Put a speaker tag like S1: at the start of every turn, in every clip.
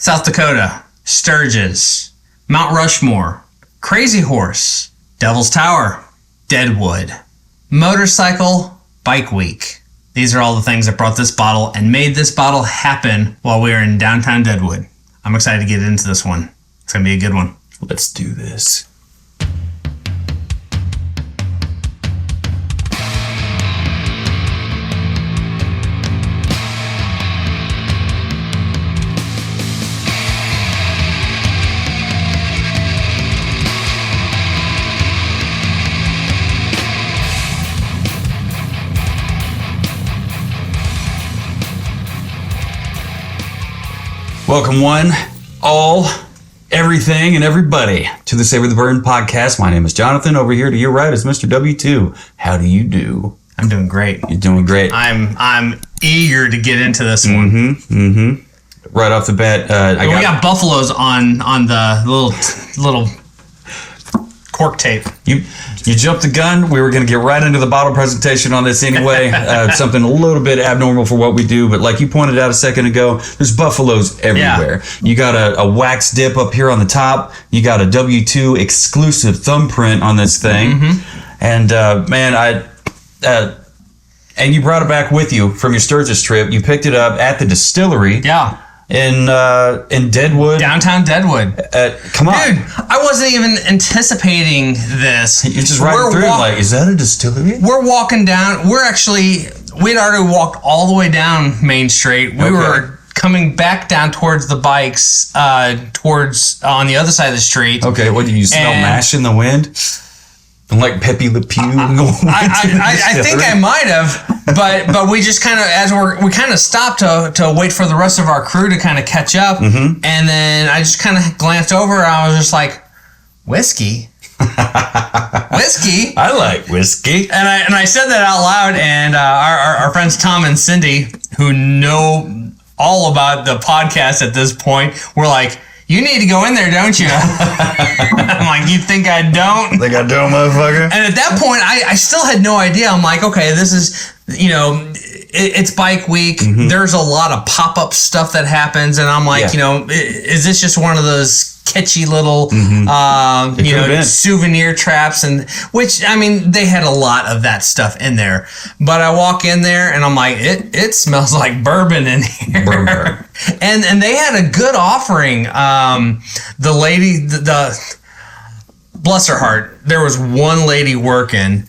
S1: South Dakota, Sturgis, Mount Rushmore, Crazy Horse, Devil's Tower, Deadwood, Motorcycle, Bike Week. These are all the things that brought this bottle and made this bottle happen while we were in downtown Deadwood. I'm excited to get into this one. It's going to be a good one.
S2: Let's do this. Welcome one, all, everything, and everybody to the Savor the Burn podcast. My name is Jonathan. Over here to your right is Mr. W2. How do you do?
S1: I'm doing great.
S2: You're doing great.
S1: I'm eager to get into this one.
S2: Right off the bat,
S1: we got buffaloes on the little cork tape.
S2: You jumped the gun. We were going to get right into the bottle presentation on this anyway. Something a little bit abnormal for what we do, but like you pointed out a second ago, there's buffaloes everywhere. Yeah. You got a wax dip up here on the top. You got a W2 exclusive thumbprint on this thing, and and you brought it back with you from your Sturgis trip. You picked it up at the distillery.
S1: Yeah.
S2: In Deadwood,
S1: downtown Deadwood.
S2: Come on,
S1: dude! I wasn't even anticipating this.
S2: You're just riding through, like, is that a distillery?
S1: We're walking down. We'd already walked all the way down Main Street. We were coming back down towards the bikes, towards on the other side of the street.
S2: Okay, what did you smell? Mash in the wind? Like Pepe Le Pew?
S1: I think I might have, but we just kind of, we kind of stopped to wait for the rest of our crew to kind of catch up, and then I just kind of glanced over and I was just like, whiskey? Whiskey?
S2: I like whiskey.
S1: And I said that out loud, and our friends Tom and Cindy, who know all about the podcast at this point, were like, you need to go in there, don't you? I'm like, you think I don't?
S2: Think I don't, motherfucker?
S1: And at that point, I still had no idea. I'm like, okay, this is, it's bike week. There's a lot of pop-up stuff that happens. And I'm like, is this just one of those kitschy little, souvenir traps? And which, I mean, they had a lot of that stuff in there. But I walk in there and I'm like, it smells like bourbon in here. Bourbon. And they had a good offering. The lady, bless her heart, there was one lady working.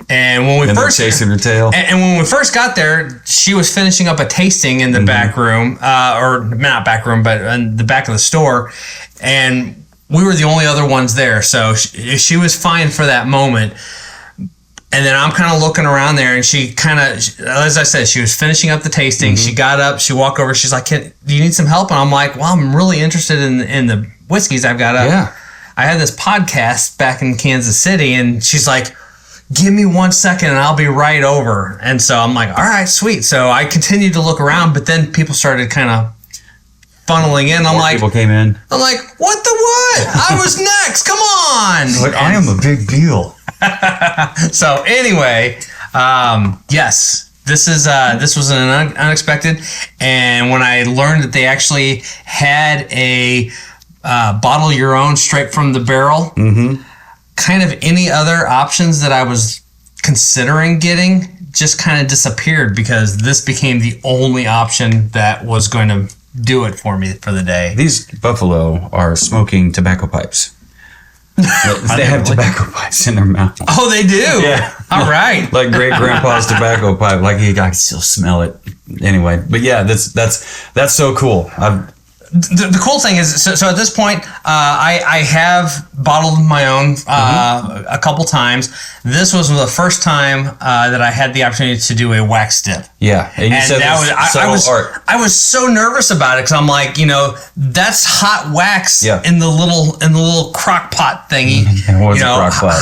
S1: And when we first
S2: chasing her tail,
S1: and when we first got there, she was finishing up a tasting in the back room, or not back room, but in the back of the store, and we were the only other ones there. So she was fine for that moment. And then I'm kind of looking around there, and she kind of, as I said, she was finishing up the tasting. She got up, she walked over, she's like, do you need some help? And I'm like, well, I'm really interested in the whiskeys I've got up.
S2: Yeah.
S1: I had this podcast back in Kansas City, and she's like, give me 1 second and I'll be right over. And so I'm like, all right, sweet. So I continued to look around, but then people started kind of funneling in.
S2: People came in.
S1: I'm like, what the what? I was next. Come on.
S2: Like, I am a big deal.
S1: So anyway, yes, this was an unexpected. And when I learned that they actually had a bottle your own straight from the barrel, kind of any other options that I was considering getting just kind of disappeared, because this became the only option that was going to do it for me for the day.
S2: These buffalo are smoking tobacco pipes. They have tobacco pipes in their mouth.
S1: Oh, they do?
S2: Yeah.
S1: All right.
S2: Like great grandpa's tobacco pipe. Like, I can still smell it. Anyway, but yeah, that's so cool.
S1: The cool thing is, so at this point, I have bottled my own a couple times. This was the first time that I had the opportunity to do a wax dip.
S2: Yeah, and you said
S1: I was so nervous about it, because I'm like, that's hot wax in the little crock pot thingy.
S2: What's a crock pot?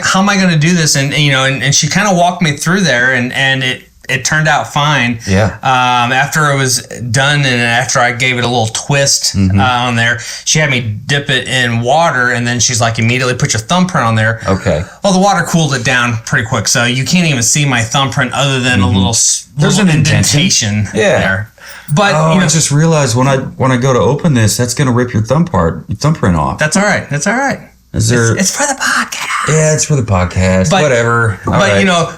S1: How am I going to do this? And and she kind of walked me through there, and it turned out fine.
S2: Yeah.
S1: After it was done, and after I gave it a little twist on there, she had me dip it in water, and then she's like, immediately put your thumbprint on there.
S2: Okay.
S1: Well, the water cooled it down pretty quick, so you can't even see my thumbprint other than a little
S2: There's an
S1: indentation there. But
S2: I just realized when I go to open this, that's going to rip your thumbprint off.
S1: That's all right. That's all right. It's for the podcast.
S2: Yeah, it's for the podcast. But, whatever.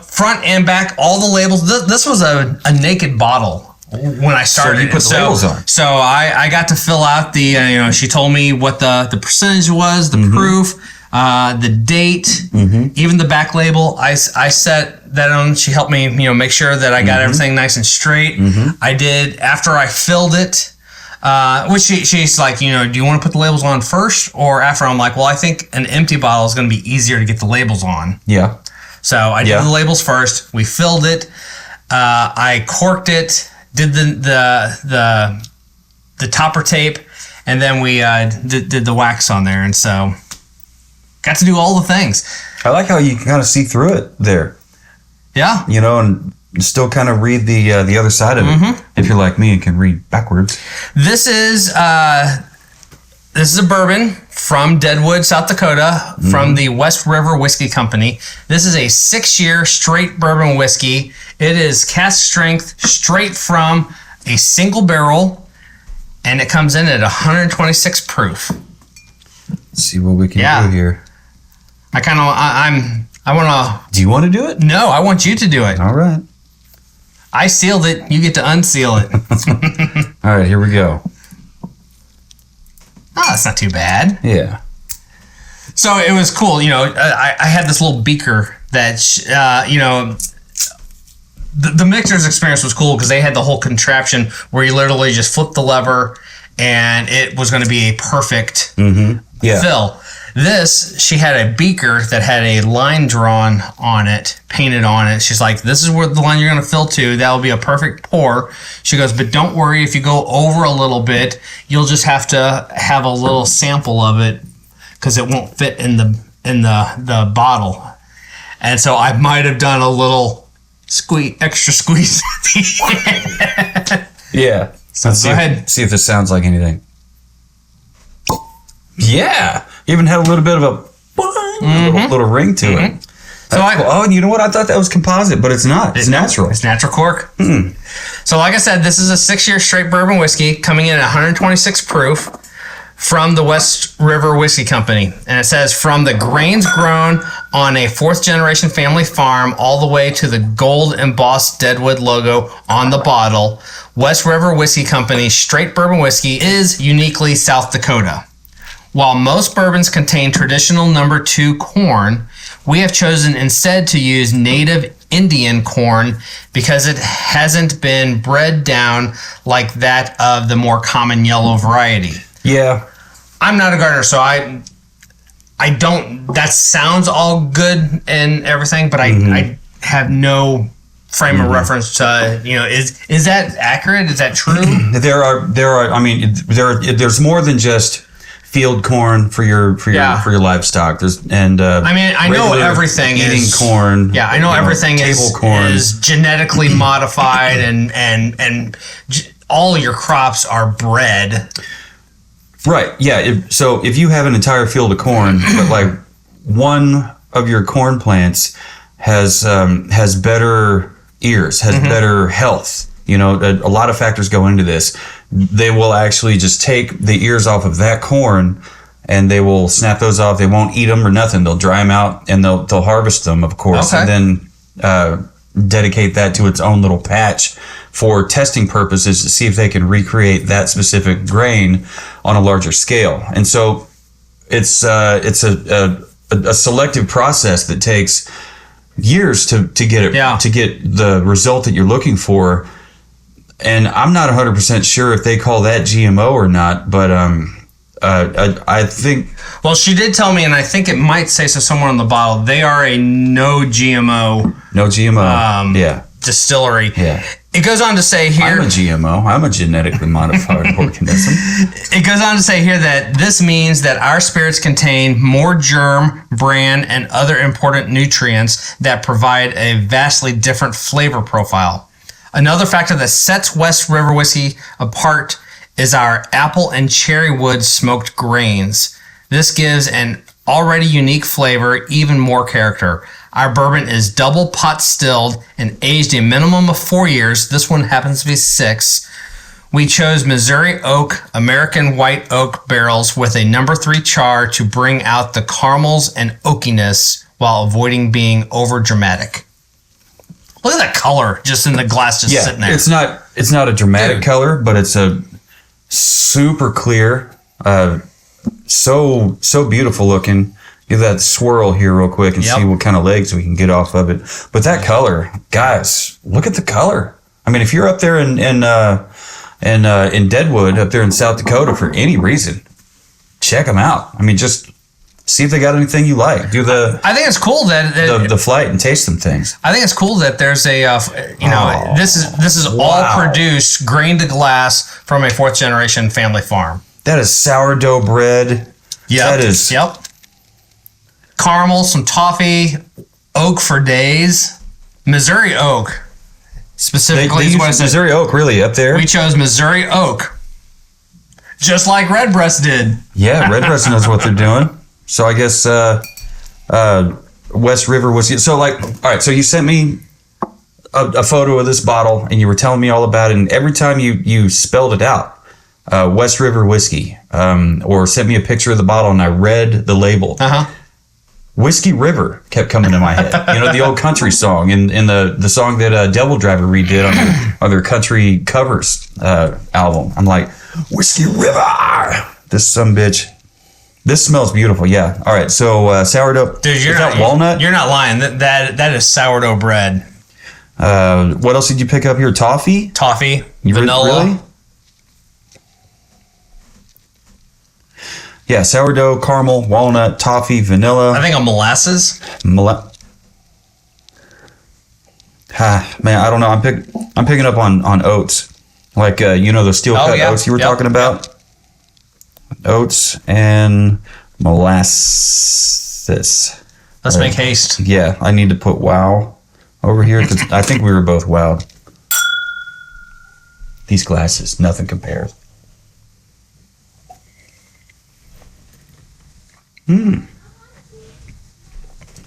S1: Front and back, all the labels. This was a naked bottle when I started.
S2: So you put the labels on.
S1: So I got to fill out the. She told me what the percentage was, the proof, the date, even the back label. I set that on. She helped me, make sure that I got everything nice and straight. I did after I filled it. Which she's like, do you want to put the labels on first or after? I'm like, well, I think an empty bottle is going to be easier to get the labels on.
S2: Yeah.
S1: So I did the labels first. We filled it. I corked it. Did the topper tape, and then we did the wax on there, and so got to do all the things.
S2: I like how you can kind of see through it there.
S1: Yeah.
S2: And still kind of read the other side of it. If you're like me and can read backwards.
S1: This is a bourbon from Deadwood, South Dakota, from the West River Whiskey Company. This is a 6-year straight bourbon whiskey. It is cask strength, straight from a single barrel, and it comes in at 126 proof.
S2: Let's see what we can do here.
S1: I want to.
S2: Do you want to do it?
S1: No, I want you to do it.
S2: All right.
S1: I sealed it. You get to unseal it.
S2: All right, here we go.
S1: Oh, that's not too bad.
S2: Yeah.
S1: So it was cool. I had this little beaker that, the mixer's experience was cool because they had the whole contraption where you literally just flip the lever and it was going to be a perfect fill. This, she had a beaker that had a line drawn on it, painted on it. She's like, this is where the line you're going to fill to. That will be a perfect pour. She goes, but don't worry, if you go over a little bit, you'll just have to have a little sample of it because it won't fit in the bottle. And so I might have done a little extra squeeze.
S2: Yeah.
S1: So go ahead.
S2: See if this sounds like anything. Yeah. Even had a little bit of a little ring to it. So cool. Oh, and you know what? I thought that was composite, but it's not. It's natural.
S1: It's natural cork. So like I said, this is a 6-year straight bourbon whiskey coming in at 126 proof from the West River Whiskey Company. And it says, from the grains grown on a 4th-generation family farm all the way to the gold embossed Deadwood logo on the bottle, West River Whiskey Company's straight bourbon whiskey is uniquely South Dakota. While most bourbons contain traditional number 2 corn, we have chosen instead to use native Indian corn because it hasn't been bred down like that of the more common yellow variety.
S2: Yeah.
S1: I'm not a gardener, so I don't, that sounds all good and everything, but I have no frame of reference to, is that accurate? Is that true? There's more than just field corn for your livestock. I know everything
S2: eating corn.
S1: Yeah, I know everything is genetically modified and all your crops are bred.
S2: Right. Yeah. So if you have an entire field of corn, but like one of your corn plants has better ears, has better health. A lot of factors go into this. They will actually just take the ears off of that corn and they will snap those off. They won't eat them or nothing. They'll dry them out and they'll harvest them, of course, and then dedicate that to its own little patch for testing purposes to see if they can recreate that specific grain on a larger scale. And so it's a selective process that takes years to get it to get the result that you're looking for. And I'm not 100% sure if they call that GMO or not, but I think...
S1: Well, she did tell me, and I think it might say so somewhere on the bottle, they are a no GMO distillery.
S2: Yeah.
S1: It goes on to say here...
S2: I'm a GMO. I'm a genetically modified organism.
S1: It goes on to say here that this means that our spirits contain more germ, bran, and other important nutrients that provide a vastly different flavor profile. Another factor that sets West River Whiskey apart is our apple and cherry wood smoked grains. This gives an already unique flavor even more character. Our bourbon is double pot stilled and aged a minimum of 4 years. This one happens to be 6. We chose Missouri oak, American white oak barrels with a number 3 char to bring out the caramels and oakiness while avoiding being over dramatic. Look at that color just in the glass just sitting there.
S2: It's not a dramatic color, but it's a super clear, so beautiful looking. Give that swirl here real quick and see what kind of legs we can get off of it. But that color, guys, look at the color. I mean, if you're up there in Deadwood, up there in South Dakota for any reason, check them out. I mean, just see if they got anything you like. I
S1: think it's cool that
S2: the flight and taste some things.
S1: I think it's cool that there's a this is all produced grain to glass from a 4th generation family farm.
S2: That is sourdough bread.
S1: Yeah, that is. Yep. Caramel, some toffee, oak for days, Missouri oak. Specifically,
S2: they use Missouri oak really up there.
S1: We chose Missouri oak, just like Redbreast did.
S2: Yeah, Redbreast knows what they're doing. So I guess West River was so like. All right, so you sent me a photo of this bottle, and you were telling me all about it. And every time you spelled it out, West River whiskey, or sent me a picture of the bottle, and I read the label. Whiskey River kept coming to my head. You know, the old country song and the song that Devil Driver redid on their country covers album. I'm like, Whiskey River. This sumbitch. This smells beautiful. Yeah. All right. So sourdough.
S1: Dude,
S2: is that walnut?
S1: You're not lying. That is sourdough bread.
S2: What else did you pick up here? Toffee?
S1: Toffee. Vanilla.
S2: Really? Yeah, sourdough, caramel, walnut, toffee, vanilla.
S1: I think a molasses.
S2: Man, I don't know. I'm picking up on oats, like the steel cut oats you were talking about. Oats and molasses.
S1: Let's make haste.
S2: Yeah, I need to put wow over here because I think we were both wowed. These glasses, nothing compares.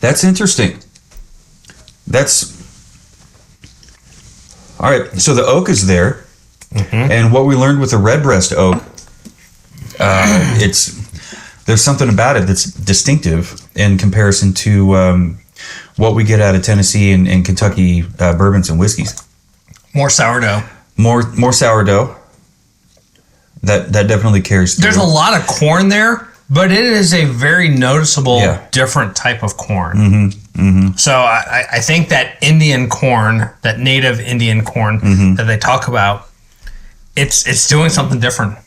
S2: That's interesting. All right. So the oak is there, and what we learned with the Redbreast oak, there's something about it that's distinctive in comparison to what we get out of Tennessee and Kentucky bourbons and whiskeys.
S1: More sourdough.
S2: More sourdough. That definitely carries through.
S1: There's a lot of corn there. But it is a very noticeable, different type of corn. So I think that Indian corn, that native Indian corn that they talk about, it's doing something different.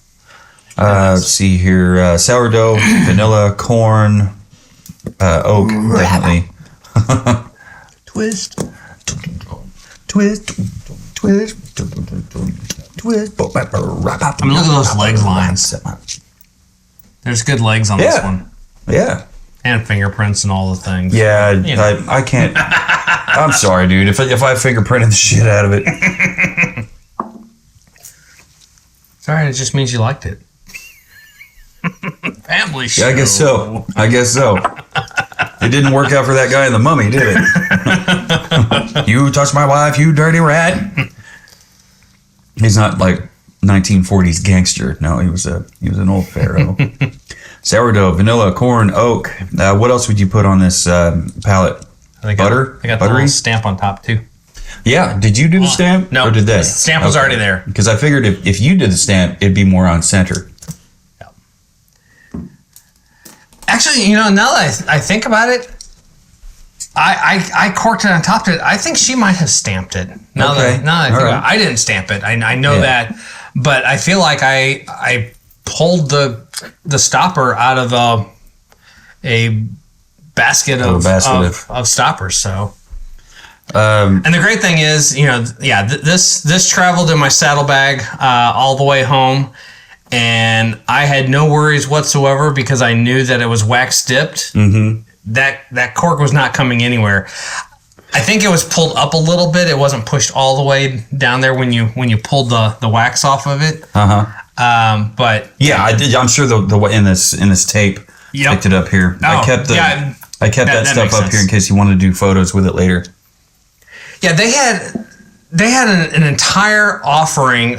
S2: Let's see here. Sourdough, vanilla, corn, oak, definitely.
S1: Twist. I mean, look at those legs lines. There's good legs on this one.
S2: Yeah.
S1: And fingerprints and all the things.
S2: Yeah, I can't. I'm sorry, dude. If I fingerprinted the shit out of it.
S1: It's all right. It just means you liked it. Family show.
S2: Yeah, I guess so. It didn't work out for that guy in The Mummy, did it? You touched my wife, you dirty rat. He's not like 1940s gangster. No, he was an old pharaoh. Sourdough, vanilla, corn, oak. What else would you put on this palette? Butter?
S1: I got the little stamp on top too.
S2: Yeah. Did you do the stamp?
S1: No.
S2: Or did they?
S1: The stamp was already there.
S2: Because I figured if you did the stamp, it'd be more on center.
S1: Yeah. Actually, now that I think about it, I corked it on top of it. I think she might have stamped it. Now that I think about it. I didn't stamp it. I know that. But I feel like I pulled the stopper out of a basket of stoppers. So, and the great thing is, this traveled in my saddlebag all the way home, and I had no worries whatsoever because I knew that it was wax dipped. That cork was not coming anywhere. I think it was pulled up a little bit. It wasn't pushed all the way down there when you pulled the wax off of it. But
S2: yeah, I did. I'm sure the in this tape picked it up here. I kept that stuff up here in case you wanted to do photos with it later.
S1: Yeah, they had they had an entire offering.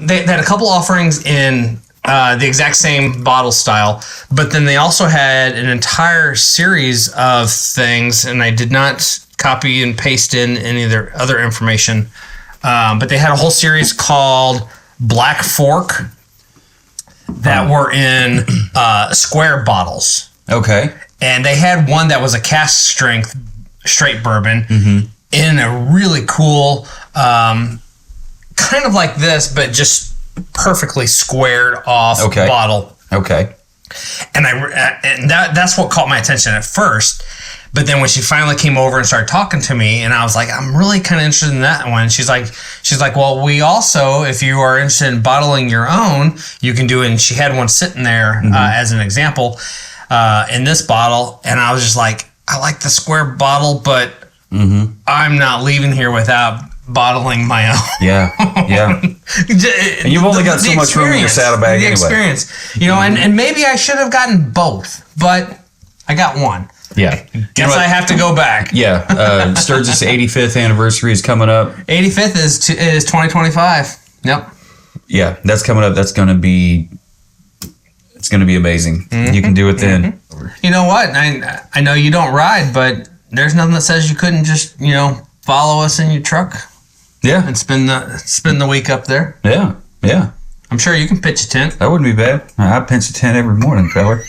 S1: They had a couple offerings in the exact same bottle style, but then they also had an entire series of things, and I did not copy and paste in any of their other information, but they had a whole series called Black Fork that were in square bottles.
S2: Okay.
S1: And they had one that was a cask strength straight bourbon in a really cool, kind of like this, but just perfectly squared off bottle.
S2: Okay.
S1: And that's what caught my attention at first. But then when she finally came over and started talking to me, and I was like, I'm really kind of interested in that one. She's like, well, we also, if you are interested in bottling your own, you can do it. And she had one sitting there as an example in this bottle. And I was just like, I like the square bottle, but I'm not leaving here without bottling my own.
S2: Yeah. And you've only got so much room in your saddlebag anyway.
S1: Experience, and maybe I should have gotten both, but I got one.
S2: Yeah.
S1: Guess I have to go back.
S2: Yeah. Sturgis' 85th anniversary is coming up.
S1: 85th is 2025. Yep.
S2: Yeah, that's coming up. It's going to be amazing. You can do it then.
S1: You know what? I know you don't ride, but there's nothing that says you couldn't just, follow us in your truck.
S2: Yeah.
S1: And spend the week up there.
S2: Yeah.
S1: I'm sure you can pitch a tent.
S2: That wouldn't be bad. I pitch a tent every morning, fella.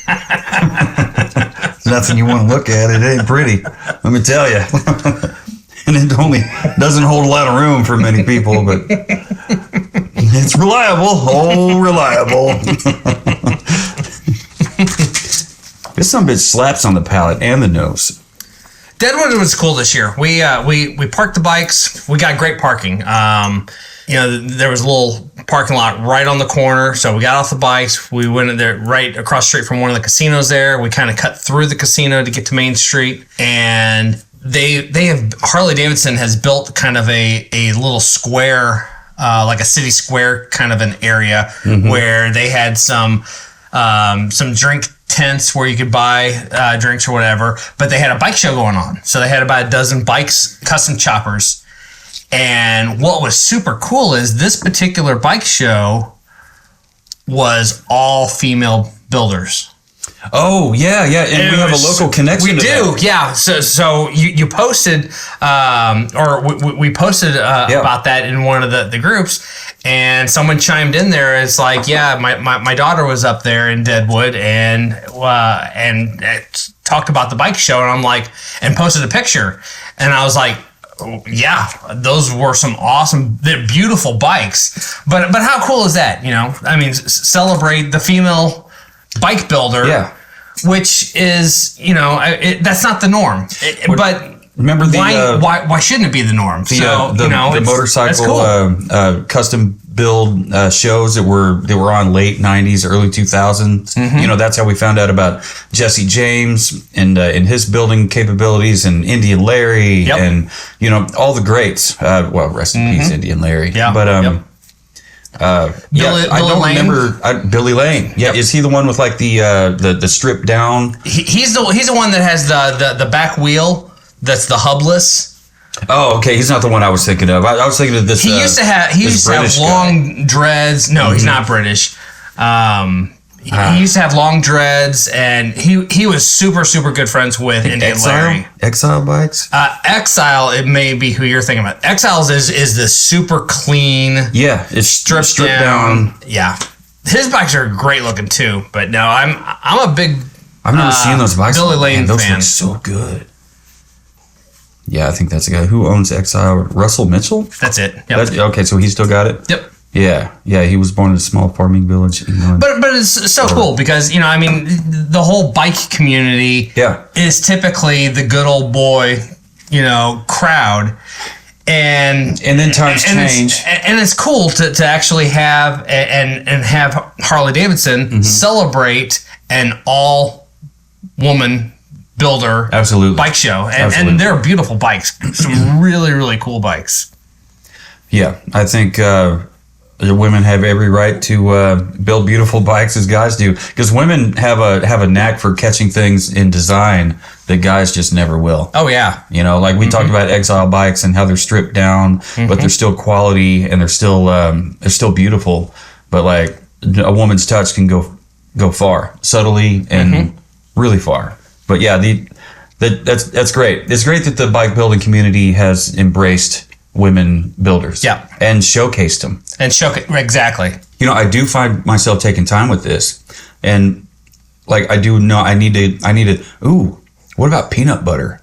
S2: Nothing you want to look at. It ain't pretty. Let me tell you. And it only doesn't hold a lot of room for many people, but it's reliable. Oh, reliable. This sumbitch slaps on the palate and the nose.
S1: Deadwood was cool this year. We parked the bikes. We got great parking. There was a little parking lot right on the corner. So we got off the bikes. We went in there right across the street from one of the casinos there. We kind of cut through the casino to get to Main Street. And they have, Harley Davidson has built kind of a little square, like a city square kind of an area where they had some drink tents where you could buy drinks or whatever, but they had a bike show going on. So they had about a dozen bikes, custom choppers. And what was super cool is this particular bike show was all female builders.
S2: Oh, yeah. And we have a local connection to that.
S1: We do, yeah. So you posted, we posted about that in one of the groups, and someone chimed in there. It's like, yeah, my daughter was up there in Deadwood and talked about the bike show, and I'm like, and posted a picture, and I was like, yeah, those were some awesome, they're beautiful bikes. But how cool is that? Celebrate the female bike builder. Yeah. Which is, that's not the norm. But remember why shouldn't it be the norm?
S2: The motorcycle cool. Custom build shows that were on late 90s, early 2000s. That's how we found out about Jesse James and his building capabilities, and Indian Larry, and all the greats. Rest in peace, Indian Larry. Yeah. But Billy Lane. Remember Billy Lane. Yeah, is he the one with like the stripped down?
S1: He's the one that has the back wheel that's the hubless.
S2: Oh, okay. He's not the one I was thinking of. I was thinking of this.
S1: He used to have long dreads. No, he's not British. He used to have long dreads, and he was super, super good friends with Indian Larry.
S2: Exile bikes?
S1: Exile, it may be who you're thinking about. Exiles is the super clean.
S2: Yeah, it's stripped down.
S1: Yeah. His bikes are great looking too, but no, I'm a big
S2: I've never seen those bikes.
S1: Billy Lane
S2: those
S1: fan.
S2: Look so good. Yeah, I think that's a guy who owns Exile. Russell Mitchell?
S1: That's it. Yep.
S2: Okay, so he still got it?
S1: Yep.
S2: Yeah, he was born in a small farming village.
S1: But it's so cool because, the whole bike community is typically the good old boy, crowd. And
S2: then times change.
S1: It's cool to actually have and have Harley Davidson celebrate an all-woman builder bike show. And they're beautiful bikes. Some really, really cool bikes.
S2: Yeah, I think women have every right to build beautiful bikes as guys do, because women have a knack for catching things in design that guys just never will.
S1: Oh yeah.
S2: You know, like we talked about Exile bikes and how they're stripped down, but they're still quality and they're still beautiful. But like a woman's touch can go far, subtly and really far. But yeah, that's great. It's great that the bike building community has embraced women builders.
S1: Yeah.
S2: And showcased them.
S1: Exactly.
S2: You know, I do find myself taking time with this, and like I do know I need to. Ooh, what about peanut butter?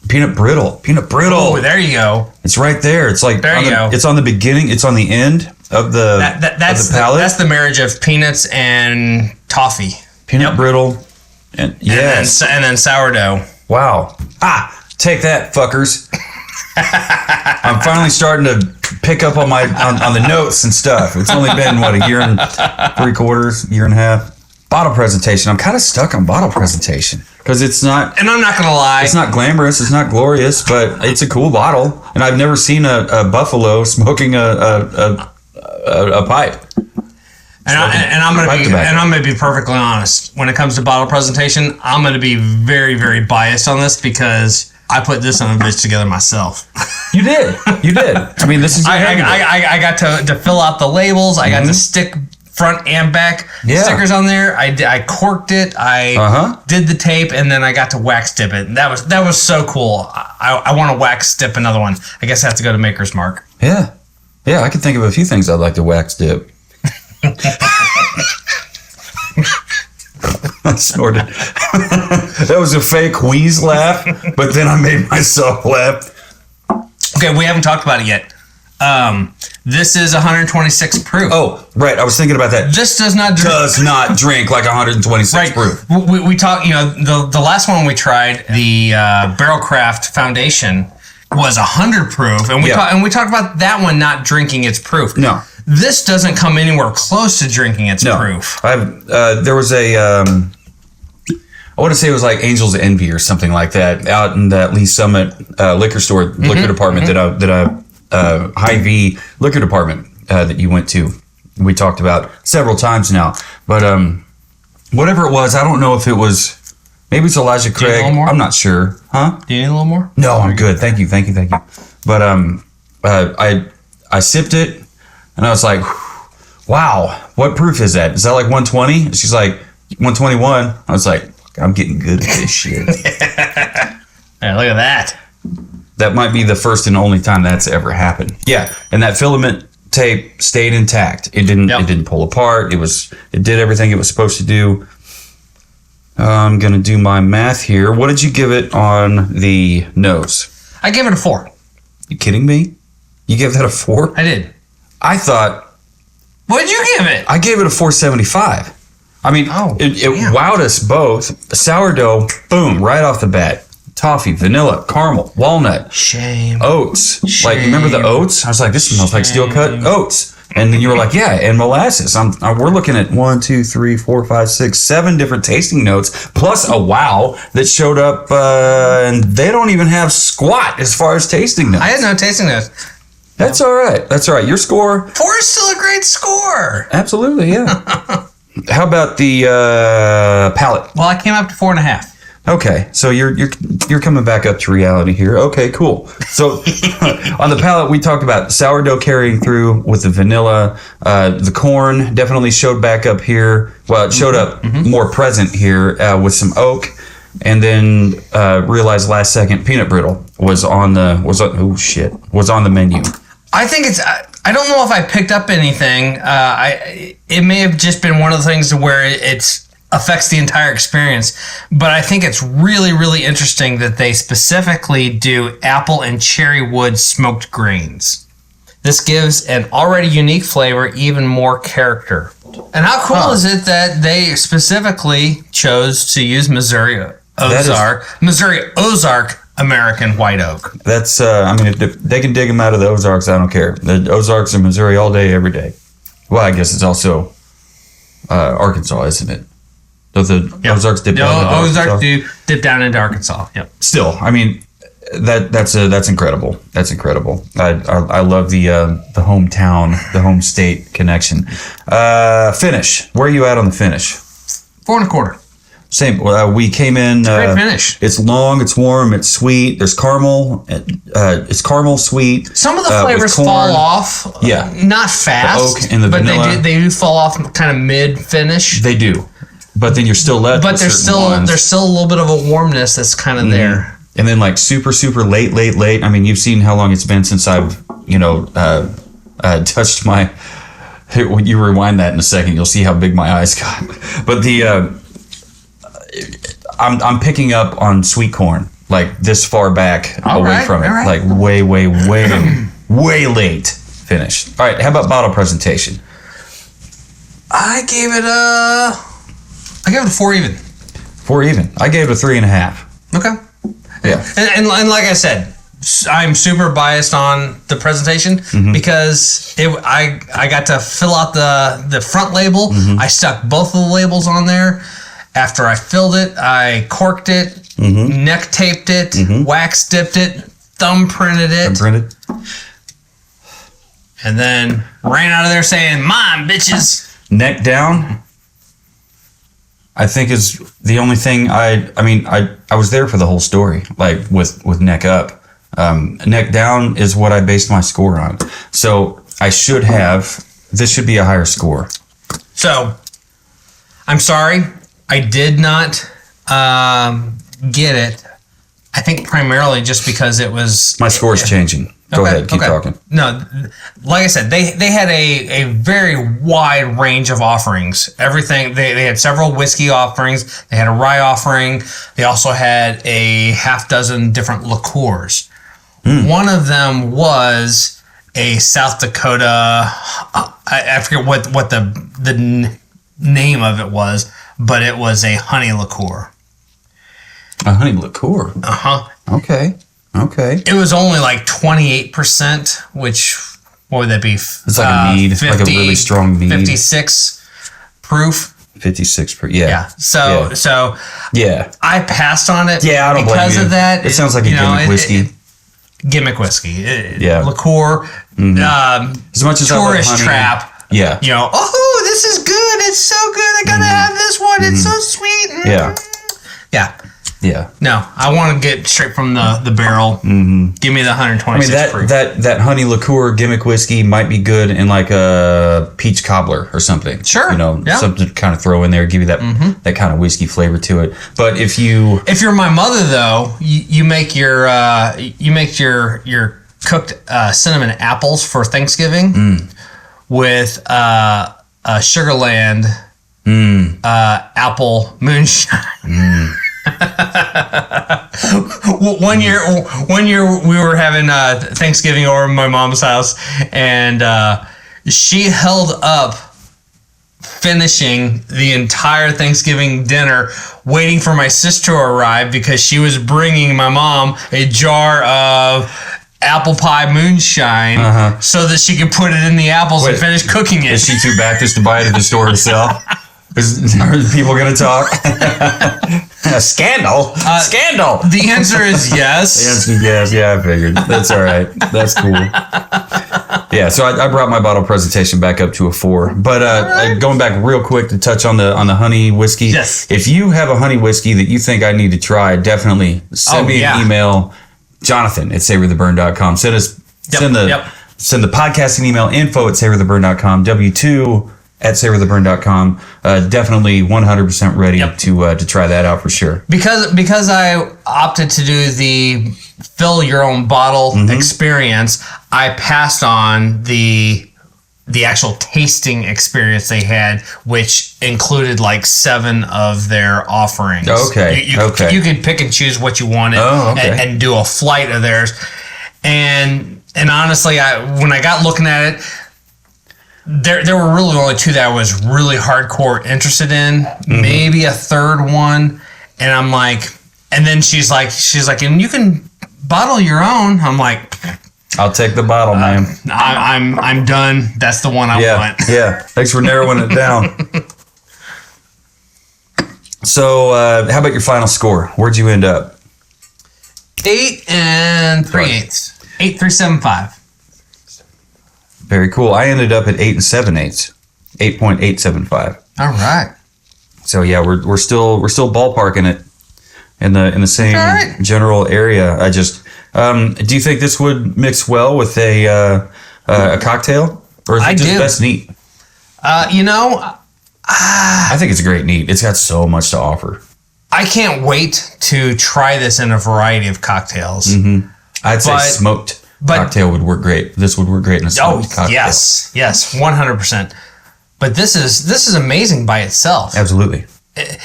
S2: Peanut brittle.
S1: Oh, there you go.
S2: It's right there. It's like
S1: there you go.
S2: It's on the beginning. It's on the end of the
S1: that's
S2: of the palate.
S1: That's the marriage of peanuts and toffee.
S2: Peanut brittle, and yes,
S1: and then sourdough.
S2: Wow. Take that, fuckers. I'm finally starting to pick up on on the notes and stuff. It's only been a year and 3/4, year and a half. Bottle presentation. I'm kind of stuck on bottle presentation because it's not.
S1: And I'm not gonna lie,
S2: it's not glamorous. It's not glorious, but it's a cool bottle. And I've never seen a buffalo smoking a pipe.
S1: And I'm gonna be perfectly honest. When it comes to bottle presentation, I'm gonna be very, very biased on this because I put this on a bitch together myself.
S2: You did. I mean, this is.
S1: I got to fill out the labels. I got to stick front and back stickers on there. I corked it. I did the tape, and then I got to wax dip it. That was so cool. I want to wax dip another one. I guess I have to go to Maker's Mark.
S2: Yeah. I can think of a few things I'd like to wax dip. I snorted. That was a fake wheeze laugh, but then I made myself laugh.
S1: Okay, we haven't talked about it yet. This is 126 proof.
S2: Oh, right. I was thinking about that.
S1: This does not
S2: drink like 126 proof.
S1: We talked, the last one we tried, the Barrel Craft Foundation, was 100 proof, and we talked about that one not drinking its proof.
S2: No.
S1: This doesn't come anywhere close to drinking its proof.
S2: There was a, I want to say it was like Angel's Envy or something like that out in that Lee Summit liquor store, liquor department Hy-Vee liquor department that you went to. We talked about several times now, but whatever it was, I don't know if it was, maybe it's Elijah Craig.
S1: Do you need a little more?
S2: I'm not sure. Huh?
S1: Do you need a little more?
S2: No, I'm good. Thank you. But I sipped it. And I was like, wow, what proof is that? Is that like 120? She's like, 121. I was like, I'm getting good at this shit.
S1: Yeah, look at that.
S2: That might be the first and only time that's ever happened. Yeah, and that filament tape stayed intact. It didn't pull apart. It did everything it was supposed to do. I'm going to do my math here. What did you give it on the nose?
S1: I gave it a 4.
S2: You kidding me? You gave that a 4?
S1: I did.
S2: I thought.
S1: What did you give it?
S2: I gave it a 475. I mean, it wowed us both. Sourdough, boom, right off the bat. Toffee, vanilla, caramel, walnut.
S1: Shame.
S2: Oats. Like, remember the oats? I was like, this smells like steel cut oats. And then you were like, yeah, and molasses. We're looking at 1, 2, 3, 4, 5, 6, 7 different tasting notes, plus a wow that showed up, and they don't even have squat as far as tasting notes.
S1: I had no tasting notes.
S2: That's all right. Your score.
S1: 4 is still a great score.
S2: Absolutely, yeah. How about the palate?
S1: Well, I came up to 4.5.
S2: Okay, so you're coming back up to reality here. Okay, cool. So on the palate, we talked about sourdough carrying through with the vanilla. The corn definitely showed back up here. Well, it showed up more present here with some oak, and then realized last second peanut brittle was on the menu.
S1: I think I don't know if I picked up anything. It may have just been one of the things where it affects the entire experience, but I think it's really, really interesting that they specifically do apple and cherry wood smoked grains. This gives an already unique flavor even more character. And how cool is it that they specifically chose to use Missouri Ozark American white oak? That's,
S2: if they can dig them out of the Ozarks, I don't care. The Ozarks are Missouri all day, every day. Well, I guess it's also Arkansas, isn't it? The Ozarks dip down into Arkansas?
S1: Ozarks do dip down into Arkansas, yep.
S2: Still, that's incredible. That's incredible. I love the hometown, the home state connection. Finish. Where are you at on the finish?
S1: 4.25.
S2: Same. We came in.
S1: Great finish.
S2: It's long. It's warm. It's sweet. There's caramel. It's caramel sweet.
S1: Some of the flavors fall off.
S2: Yeah.
S1: Not fast.
S2: The oak and the vanilla.
S1: But they do fall off kind of mid finish.
S2: They do. But then you're still left.
S1: But there's still a little bit of a warmness that's kind of there.
S2: And then like super late. I mean, you've seen how long it's been since I've touched my. When you rewind that in a second, you'll see how big my eyes got. But I'm picking up on sweet corn like this far back away from it, like way late finished. All right, how about bottle presentation?
S1: I gave it a 4 even.
S2: 4 even. I gave it a 3.5.
S1: Okay.
S2: Yeah.
S1: And like I said, I'm super biased on the presentation because I got to fill out the front label. I stuck both of the labels on there. After I filled it, I corked it, neck taped it, wax dipped it, thumb printed it. And then ran out of there saying, "Mine, bitches."
S2: Neck down, I think is the only thing I was there for the whole story, like with neck up. Neck down is what I based my score on. So this should be a higher score.
S1: So I'm sorry, I did not get it. I think primarily just because it was...
S2: My score's changing. Go ahead, keep talking.
S1: No, like I said, they had a very wide range of offerings. Everything, they had several whiskey offerings. They had a rye offering. They also had a half dozen different liqueurs. One of them was a South Dakota, I forget what the name of it was, but it was a honey liqueur.
S2: A honey liqueur?
S1: Uh-huh.
S2: Okay.
S1: It was only like 28%, which, what would that be?
S2: It's like a mead, 50, like a really strong mead.
S1: 56 proof.
S2: 56 proof, yeah.
S1: So
S2: yeah.
S1: I passed on it
S2: I don't
S1: because
S2: blame you.
S1: of that.
S2: It sounds like a gimmick whiskey.
S1: Gimmick whiskey.
S2: As
S1: Liqueur.
S2: much as
S1: tourist
S2: honey,
S1: trap.
S2: Yeah.
S1: Oh, this is good. It's so good. I gotta have this one. It's so sweet. Yeah. No, I want to get straight from the barrel. Give me the 126 proof.
S2: That honey liqueur gimmick whiskey might be good in like a peach cobbler or something.
S1: Your
S2: something to kind of throw in there, give you that kind of whiskey flavor to it. But if you're
S1: my mother though, you make your cooked cinnamon apples for Thanksgiving with a Sugarland apple moonshine. One year we were having Thanksgiving over at my mom's house, and she held up finishing the entire Thanksgiving dinner waiting for my sister to arrive because she was bringing my mom a jar of apple pie moonshine so that she could put it in the apples and finish cooking it.
S2: Is she too backward to buy it at the store herself? Are people going to talk? Scandal? Scandal!
S1: The answer is yes.
S2: The answer is yes. Yeah, I figured. That's all right. That's cool. Yeah, so I brought my bottle presentation back up to a 4. But going back real quick to touch on the honey whiskey.
S1: Yes.
S2: If you have a honey whiskey that you think I need to try, definitely send me an email, Jonathan@savortheburn.com. Send the podcasting email, info@savortheburn.com, W2@savortheburn.com. Definitely 100% ready to try that out for sure.
S1: Because I opted to do the fill your own bottle experience, I passed on the actual tasting experience they had, which included like 7 of their offerings.
S2: Okay.
S1: You could pick and choose what you wanted and do a flight of theirs. And honestly, when I got looking at it, there were really only 2 that I was really hardcore interested in. Maybe a third one, and I'm like, and then she's like, and you can bottle your own. I'm like,
S2: I'll take the bottle, man.
S1: I'm done. That's the one I want.
S2: Yeah. Thanks for narrowing it down. So, how about your final score? Where'd you end up?
S1: 8 3/8. 8.375.
S2: Very cool. I ended up at 8 7/8. 8.875.
S1: All right.
S2: So yeah, we're still ballparking it in the same general area. I just do you think this would mix well with a cocktail, or is it just best neat? I think it's a great neat. It's got so much to offer.
S1: I can't wait to try this in a variety of cocktails.
S2: Mm-hmm. I'd say smoked cocktail would work great. This would work great in a smoked cocktail. Yes,
S1: 100%. But this is amazing by itself.
S2: Absolutely.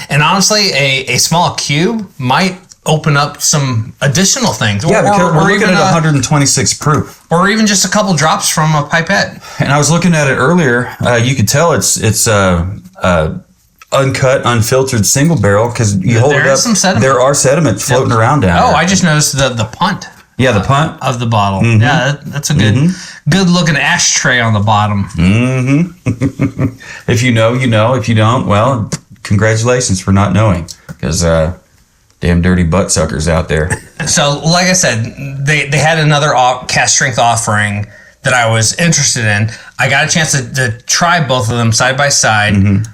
S1: And honestly, a small cube might open up some additional things.
S2: Yeah, because we're looking at 126 proof.
S1: Or even just a couple drops from a pipette.
S2: And I was looking at it earlier. You could tell it's uncut, unfiltered single barrel because you hold it up. Some sediment. There are sediment floating around down there.
S1: I just noticed the punt.
S2: Yeah, the punt
S1: of the bottle. Mm-hmm. Yeah, that's a good looking ashtray on the bottom.
S2: Mm-hmm. If you know, you know. If you don't, well, congratulations for not knowing, because damn dirty butt suckers out there.
S1: So, like I said, they had another cast strength offering that I was interested in. I got a chance to try both of them side by side. Mm-hmm.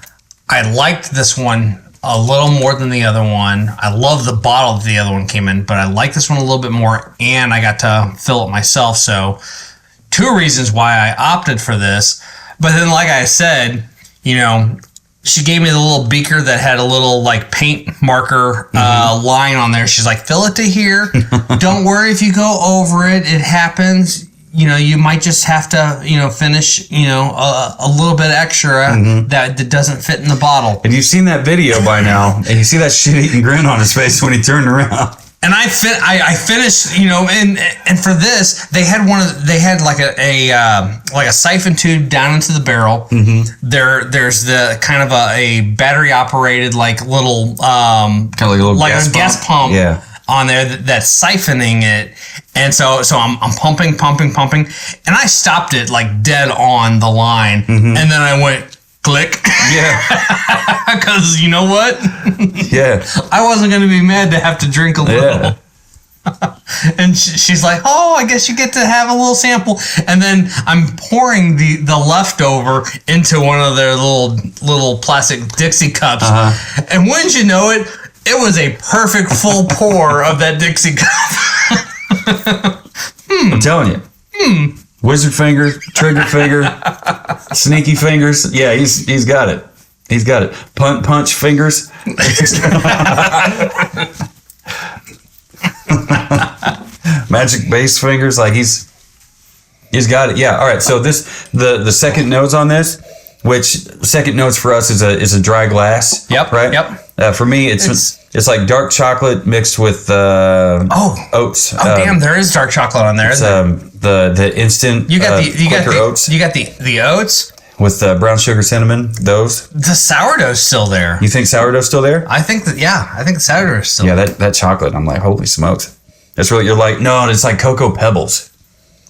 S1: I liked this one a little more than the other one. I love the bottle that the other one came in, but I like this one a little bit more, and I got to fill it myself. So 2 reasons why I opted for this. But then, like I said, she gave me the little beaker that had a little like paint marker line on there. She's like, fill it to here. Don't worry if you go over it. It happens. You might just have to, finish, a little bit extra that doesn't fit in the bottle.
S2: And you've seen that video by now, and you see that shit-eating grin on his face when he turned around.
S1: And I finished, and for this they had like a siphon tube down into the barrel. Mm-hmm. There's the kind of a battery operated like little kind of like a little gas pump. Yeah. On there that's siphoning it, and so I'm pumping, and I stopped it like dead on the line, and then I went click. Yeah. Because you know what?
S2: Yeah.
S1: I wasn't going to be mad to have to drink a little. Yeah. And she's like, oh, I guess you get to have a little sample. And then I'm pouring the leftover into one of their little plastic Dixie cups. Uh-huh. And wouldn't you know it, it was a perfect full pour of that Dixie cup.
S2: I'm telling you. Wizard fingers, trigger finger, sneaky fingers. Yeah, he's got it. He's got it. Punch fingers. Magic base fingers. Like he's got it. Yeah. All right. So the second notes on this, which second notes for us is a dry glass.
S1: Yep.
S2: Right.
S1: Yep.
S2: For me, it's like dark chocolate mixed with oats.
S1: Oh, damn! There is dark chocolate on there.
S2: It's the instant.
S1: You got the
S2: oats.
S1: You got the oats
S2: with brown sugar cinnamon. Those.
S1: The sourdough's still there.
S2: You think sourdough's still there?
S1: I think that. Yeah, I think the sourdough's still.
S2: Yeah, that chocolate. I'm like, holy smokes! That's really. You're like, no, it's like Cocoa Pebbles.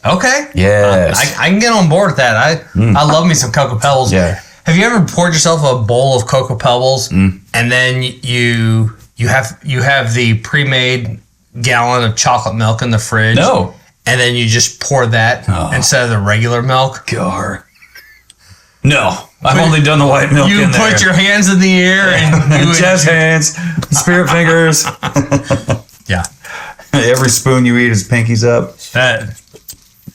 S1: Okay.
S2: Yes.
S1: I can get on board with that. I love me some Cocoa Pebbles.
S2: Yeah.
S1: Have you ever poured yourself a bowl of Cocoa Pebbles and then you have the pre-made gallon of chocolate milk in the fridge?
S2: No.
S1: And then you just pour that instead of the regular milk?
S2: Gar. No. I've only done the white milk in there.
S1: You put your hands in the air and
S2: jazz hands, spirit fingers.
S1: Yeah.
S2: Every spoon you eat is pinkies up.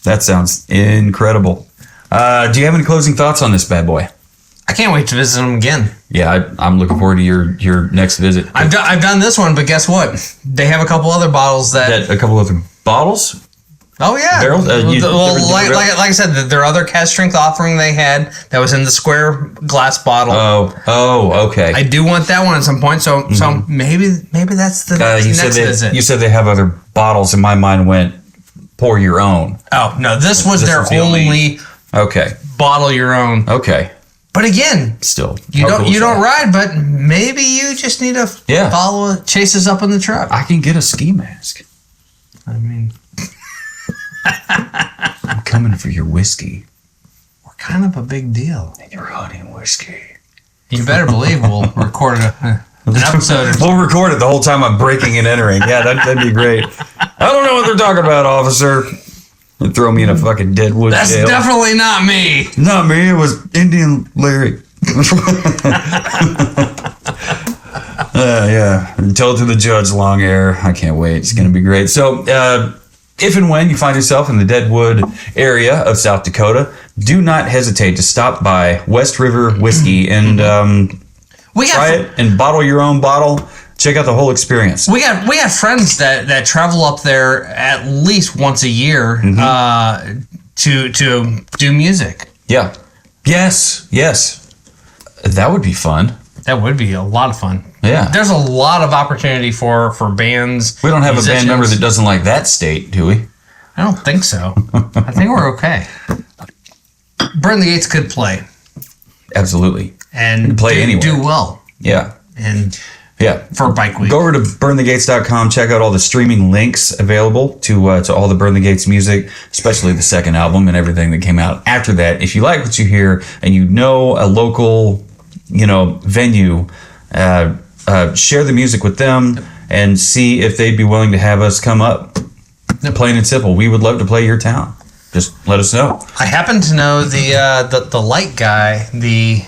S2: That sounds incredible. Do you have any closing thoughts on this bad boy?
S1: I can't wait to visit them again.
S2: Yeah, I'm looking forward to your next visit.
S1: I've done this one, but guess what? They have a couple other bottles
S2: a couple other bottles?
S1: Oh yeah,
S2: barrels.
S1: Like I said, their other cast strength offering they had that was in the square glass bottle.
S2: Oh, okay.
S1: I do want that one at some point. So maybe that's the next visit.
S2: You said they have other bottles, and my mind went pour your own.
S1: Oh no, this was their only.
S2: Okay.
S1: Bottle your own.
S2: Okay.
S1: But again,
S2: still
S1: you don't ride, but maybe you just need to follow chases up in the truck.
S2: I can get a ski mask.
S1: I mean,
S2: I'm coming for your whiskey.
S1: We're kind of a big deal.
S2: And your honey and whiskey.
S1: You better believe we'll record an episode.
S2: We'll record it the whole time I'm breaking and entering. Yeah, that'd be great. I don't know what they're talking about, officer. And throw me in a fucking Deadwood
S1: jail. That's definitely not me.
S2: Not me. It was Indian Larry. Yeah. Tell it to the judge, long hair. I can't wait. It's going to be great. So, if and when you find yourself in the Deadwood area of South Dakota, do not hesitate to stop by West River Whiskey and try it and bottle your own bottle. Check out the whole experience.
S1: We got friends that travel up there at least once a year to do music.
S2: Yeah. Yes. That would be fun.
S1: That would be a lot of fun.
S2: Yeah.
S1: There's a lot of opportunity for bands.
S2: We don't have a band member that doesn't like that state, do we?
S1: I don't think so. I think we're okay. Burn the Gates could play.
S2: Absolutely.
S1: And
S2: play anywhere.
S1: Do well.
S2: Yeah.
S1: And
S2: yeah.
S1: For Bike Week.
S2: Go over to burnthegates.com. Check out all the streaming links available to all the Burn the Gates music, especially the second album and everything that came out after that. If you like what you hear and you know a local, venue, share the music with them and see if they'd be willing to have us come up. Plain and simple. We would love to play your town. Just let us know.
S1: I happen to know the light guy, the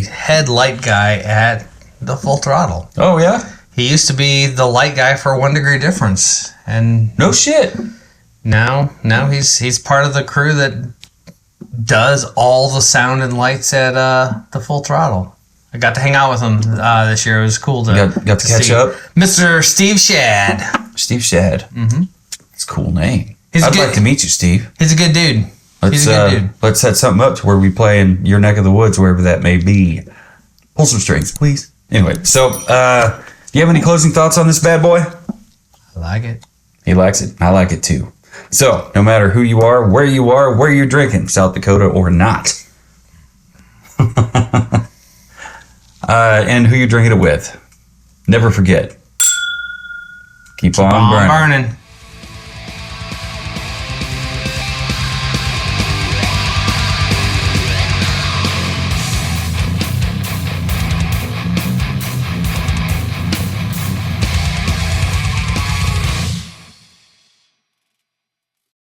S1: head light guy at the Full Throttle.
S2: Oh yeah.
S1: He used to be the light guy for 1 Degree Difference, and
S2: no shit.
S1: Now he's part of the crew that does all the sound and lights at the Full Throttle. I got to hang out with him this year. It was cool to
S2: got to catch up.
S1: Mr. Steve Shad.
S2: Steve Shad.
S1: Mm-hmm.
S2: It's a cool name. I'd like to meet you, Steve.
S1: He's a good dude. He's a good dude.
S2: Let's set something up to where we play in your neck of the woods, wherever that may be. Pull some strings, please. Anyway, so do you have any closing thoughts on this bad boy?
S1: I like it.
S2: He likes it. I like it too. So no matter who you are, where you're drinking, South Dakota or not, and who you're drinking it with, never forget. Keep on burning.